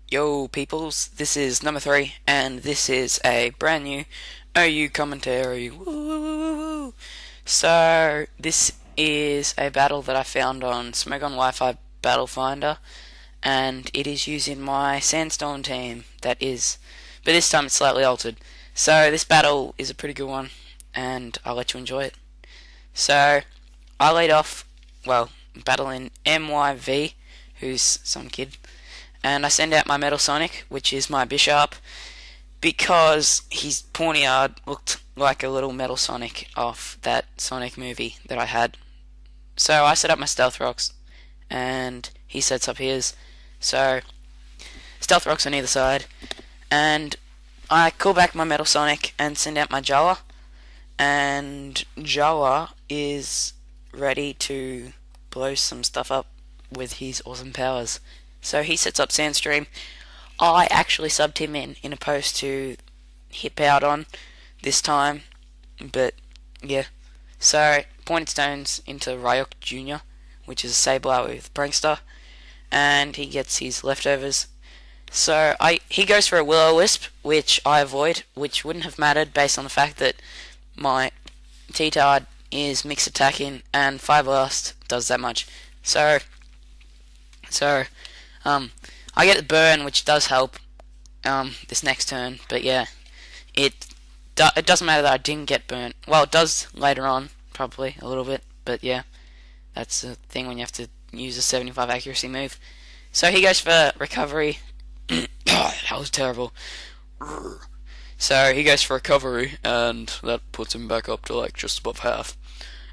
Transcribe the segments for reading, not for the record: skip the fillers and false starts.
Yo, peoples, this is number 3, and this is a brand new OU commentary. Woo! So, this is a battle that I found on Smoke on Wi-Fi Battle Finder, and it is using my Sandstorm team. But this time it's slightly altered. So, this battle is a pretty good one, and I'll let you enjoy it. So, I lead off, battling MYV, who's some kid. And I send out my Metal Sonic, which is my Bishop, because his Pawniard looked like a little Metal Sonic off that Sonic movie that I had. So I set up my Stealth Rocks, and he sets up his. So, Stealth Rocks on either side, and I call back my Metal Sonic and send out my Jawa, and Jawa is ready to blow some stuff up with his awesome powers. So he sets up Sandstream. I actually subbed him in a post to hip out on this time, but yeah. So Pointed Stones into Ryok Jr., which is a Sableye with Prankster, and he gets his leftovers. So he goes for a Will-O-Wisp, which I avoid, which wouldn't have mattered based on the fact that my T-Tard is mixed attacking and Fire Blast does that much. So I get the burn, which does help this next turn, but yeah, it doesn't matter that I didn't get burnt. Well, it does later on, probably a little bit, but yeah, that's the thing when you have to use a 75 accuracy move. So he goes for recovery. That was terrible. So he goes for recovery, and that puts him back up to like just above half.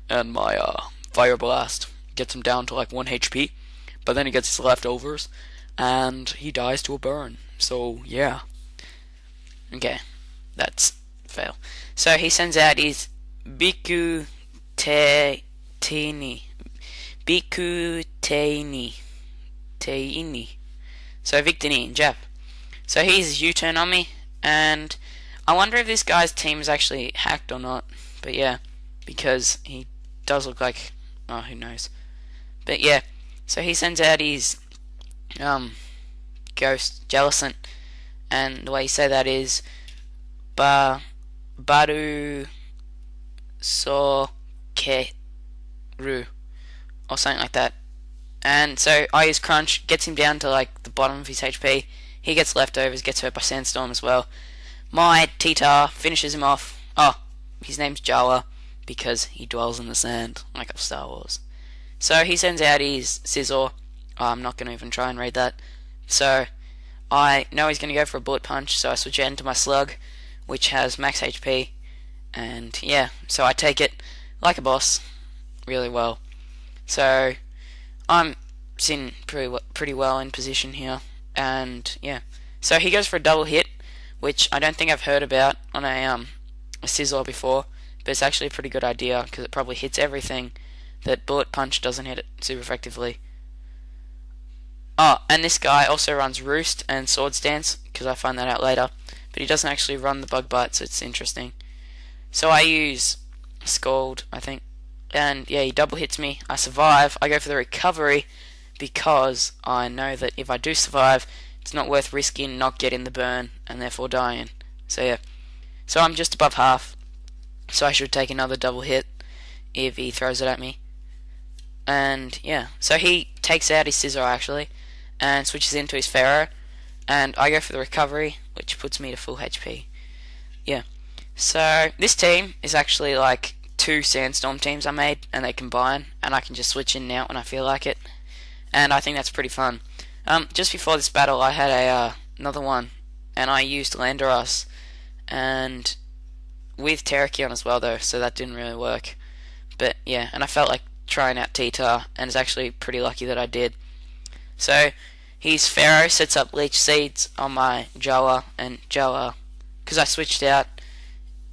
And my Fire Blast gets him down to like 1 HP. But then he gets his leftovers, and he dies to a burn. So, yeah. Okay, that's fail. So he sends out his Biku Teini. Biku Teini. Teini. So Victini in Jap. So he's U-turn on me, and I wonder if this guy's team is actually hacked or not. But yeah, because he does look like... oh, who knows. But yeah. So he sends out his Ghost Jellicent, and the way you say that is Baru Sokeru, or something like that. And so I use Crunch, gets him down to like the bottom of his HP. He gets leftovers, gets hurt by Sandstorm as well. My T-Tar finishes him off. Oh, his name's Jawa, because he dwells in the sand, like of Star Wars. So he sends out his Scizor. I'm not going to even try and read that. So I know he's going to go for a Bullet Punch, so I switch it into my Slug, which has max HP. And yeah, so I take it like a boss, really well. So I'm sitting pretty well in position here. And yeah, so he goes for a double hit, which I don't think I've heard about on a Scizor before, but it's actually a pretty good idea because it probably hits everything that Bullet Punch doesn't hit it super effectively. Oh, and this guy also runs Roost and Sword Stance, because I find that out later, but he doesn't actually run the Bug Bite, so it's interesting. So I use Scald, I think, and yeah, he double hits me. I survive. I go for the recovery, because I know that if I do survive, it's not worth risking not getting the burn, and therefore dying. So yeah, so I'm just above half, so I should take another double hit if he throws it at me. And yeah, so he takes out his Scizor actually, and switches into his Pharaoh, and I go for the recovery, which puts me to full HP. Yeah, so this team is actually like 2 Sandstorm teams I made, and they combine, and I can just switch in and out when I feel like it, and I think that's pretty fun. Just before this battle, I had another one, and I used Landorus, and with Terrakion as well though, so that didn't really work. But yeah, and I felt like trying out T-Tar, and it's actually pretty lucky that I did. So his Pharaoh sets up Leech Seeds on my Jawa, and Jawa, because I switched out,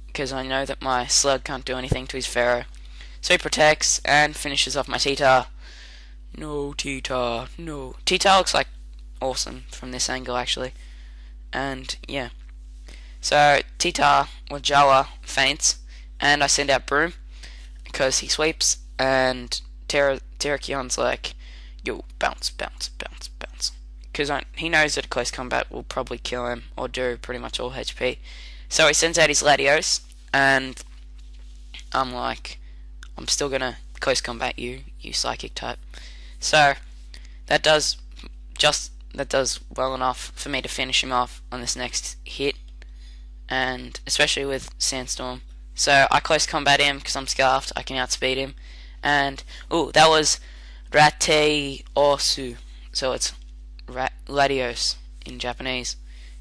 because I know that my Slug can't do anything to his Pharaoh. So he protects and finishes off my T-Tar. No T-Tar, no. T-Tar looks like awesome from this angle actually. And yeah. So T-Tar with Jawa faints, and I send out Broom, because he sweeps, and Terrakion's like, yo, bounce, bounce, bounce, bounce. because he knows that close combat will probably kill him or do pretty much all HP. So he sends out his Latios, and I'm like, I'm still gonna close combat you psychic type. So that does well enough for me to finish him off on this next hit, and especially with Sandstorm. So I close combat him because I'm scarfed. I can outspeed him, and that was Rate Osu. So it's Latios in Japanese.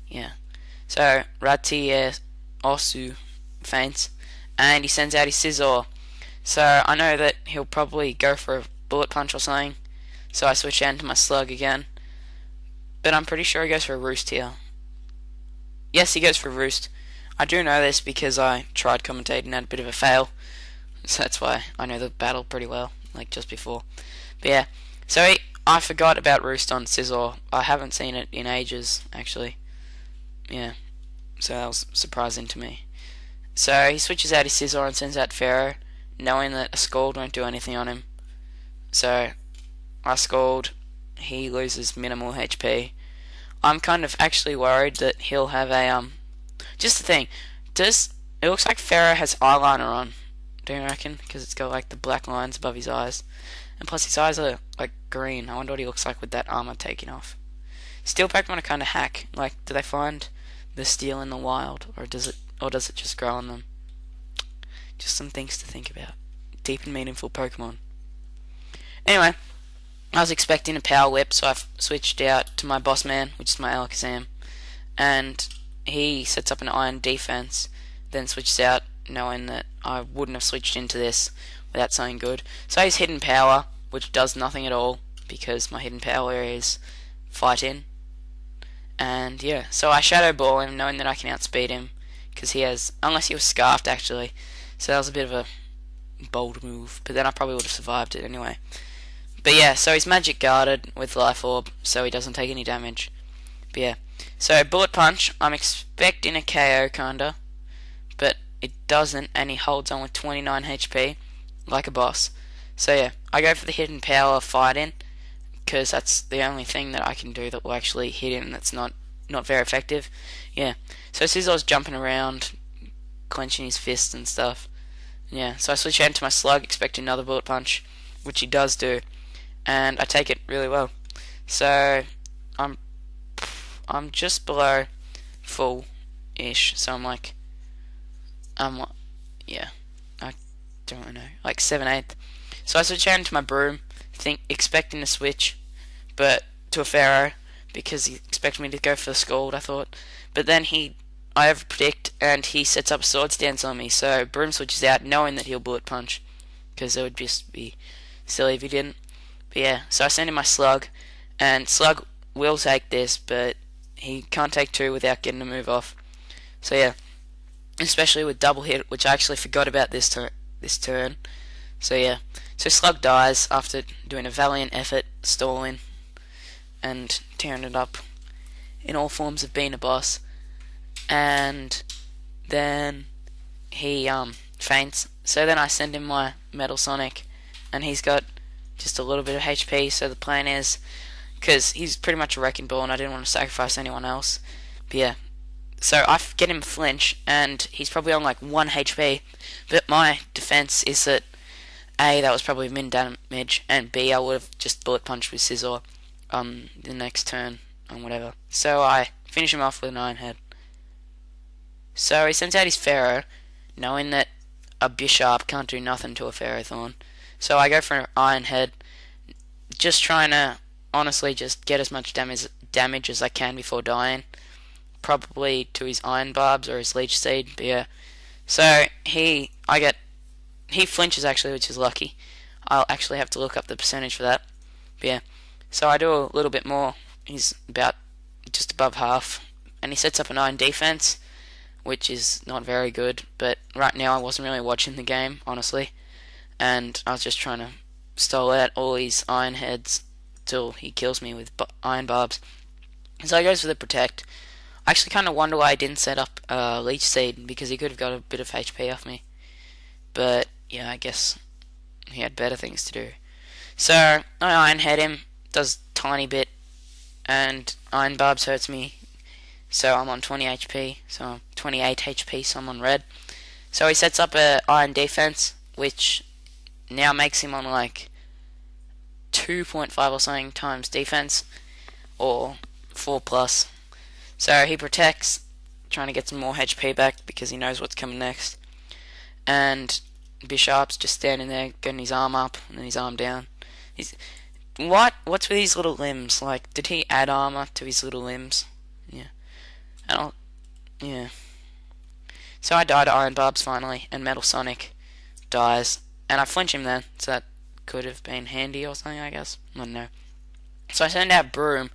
Yeah. So Rate Osu faints, and he sends out his Scizor. So I know that he'll probably go for a bullet punch or something. So I switch out into my Slug again. But I'm pretty sure he goes for a Roost here. Yes, he goes for a Roost. I do know this because I tried commentating and had a bit of a fail. So that's why I know the battle pretty well, like just before. But yeah, so I forgot about Roost on Scizor. I haven't seen it in ages, actually. Yeah, so that was surprising to me. So he switches out his Scizor and sends out Pharaoh, knowing that a Scald won't do anything on him. So I Scald, he loses minimal HP. I'm kind of actually worried that he'll have a just the thing, it looks like Pharaoh has eyeliner on, do you reckon? Because it's got like the black lines above his eyes, and plus his eyes are like green. I wonder what he looks like with that armor taken off. Steel Pokemon are kind of hack. Like, do they find the steel in the wild, or does it just grow on them? Just some things to think about. Deep and meaningful Pokemon. Anyway, I was expecting a Power Whip, so I've switched out to my Boss Man, which is my Alakazam, and he sets up an Iron Defense, then switches out, knowing that I wouldn't have switched into this without something good. So he's Hidden Power, which does nothing at all, because my Hidden Power is Fighting. And yeah, so I Shadow Ball him, knowing that I can outspeed him, because he has, unless he was Scarfed actually, so that was a bit of a bold move, but then I probably would have survived it anyway. But yeah, so he's Magic Guarded with Life Orb, so he doesn't take any damage. But yeah, so Bullet Punch, I'm expecting a KO kinda, but it doesn't, and he holds on with 29 HP, like a boss. So yeah, I go for the Hidden Power Fighting, because that's the only thing that I can do that will actually hit him that's not very effective. Yeah, so Scizzor's jumping around, clenching his fists and stuff. Yeah, so I switch out into my Slug, expecting another Bullet Punch, which he does do, and I take it really well. So I'm just below full-ish, so I'm like, yeah, I don't know, like 7/8. So I switch out into my Broom, expecting to switch, but to a Pharaoh, because he expected me to go for the Scald, I thought. But then I overpredict, and he sets up a Sword Stance on me, so Broom switches out, knowing that he'll Bullet Punch, because it would just be silly if he didn't. But yeah, so I send in my Slug, and Slug will take this, but he can't take two without getting a move off. So yeah, especially with double hit, which I actually forgot about this turn. So yeah, so Slug dies after doing a valiant effort, stalling, and tearing it up in all forms of being a boss. And then he faints. So then I send him my Metal Sonic, and he's got just a little bit of HP. So the plan is, because he's pretty much a Wrecking Ball, and I didn't want to sacrifice anyone else. But yeah, so I get him flinch, and he's probably on like 1 HP. But my defense is that A, that was probably min damage, and B, I would have just Bullet Punched with Scizor the next turn and whatever. So I finish him off with an Iron Head. So he sends out his Pharaoh, knowing that a Bisharp can't do nothing to a Ferrothorn. So I go for an Iron Head, just trying to honestly just get as much damage as I can before dying. Probably to his Iron Barbs or his Leech Seed, but yeah. So he flinches actually, which is lucky. I'll actually have to look up the percentage for that. But yeah, so I do a little bit more. He's about just above half, and he sets up an Iron Defense, which is not very good. But right now I wasn't really watching the game, honestly, and I was just trying to stall out all these Iron Heads till he kills me with Iron Barbs. So he goes for the Protect. I actually kind of wonder why I didn't set up Leech Seed, because he could have got a bit of HP off me. But yeah, I guess he had better things to do. So I Iron Head him, does tiny bit, and Iron Barbs hurts me, so I'm on 20 HP, so I'm 28 HP, so I'm on red. So he sets up a Iron Defense, which now makes him on like 2.5 or something times defense, or 4 plus. So he protects, trying to get some more HP back because he knows what's coming next. And Bishop's just standing there, getting his arm up and then his arm down. What's with his little limbs? Like, did he add armor to his little limbs? Yeah. Yeah. So I die to Iron Barbs finally, and Metal Sonic dies. And I flinch him then, so that could have been handy or something, I guess. I don't know. So I send out Broom.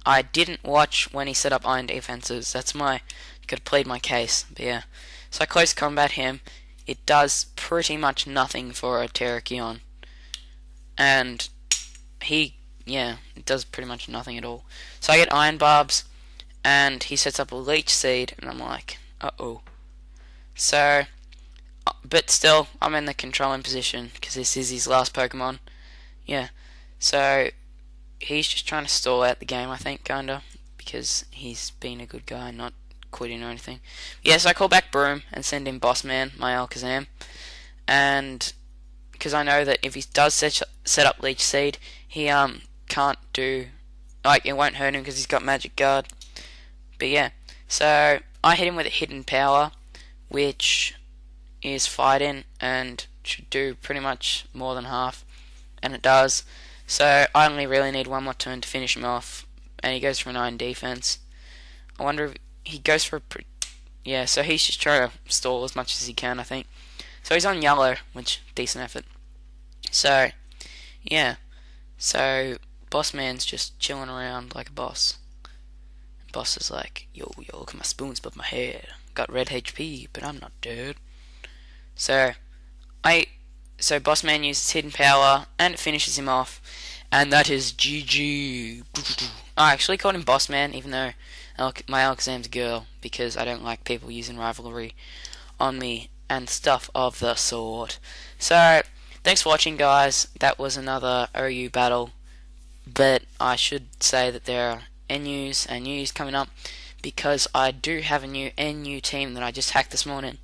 I didn't watch when he set up Iron Defenses. Could have played my case, but yeah. So I close combat him. It does pretty much nothing for a Terrakion. And it does pretty much nothing at all. So I get Iron Barbs, and he sets up a Leech Seed, and I'm like, uh-oh. So, but still, I'm in the controlling position, because this is his last Pokemon. Yeah, so he's just trying to stall out the game, I think, kinda, because he's been a good guy, not quitting or anything. Yeah, so I call back Broom and send in Bossman, my Alakazam, and because I know that if he does set up Leech Seed, he can't do, like, it won't hurt him because he's got Magic Guard. But yeah, so I hit him with a Hidden Power, which is Fighting and should do pretty much more than half, and it does. So I only really need one more turn to finish him off, and he goes for an Iron Defense. I wonder if he goes for yeah, so he's just trying to stall as much as he can, I think. So he's on yellow, which, decent effort. So, yeah. So, Bossman's just chilling around like a boss. Boss is like, yo, look at my spoons above my head. Got red HP, but I'm not dead. So Bossman uses Hidden Power, and it finishes him off. And that is GG. I actually called him Bossman, even though my Alakazam's a girl, because I don't like people using rivalry on me and stuff of the sort. So, thanks for watching, guys. That was another OU battle, but I should say that there are NUs and Us coming up, because I do have a new NU team that I just hacked this morning.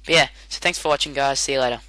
But yeah, so thanks for watching, guys. See you later.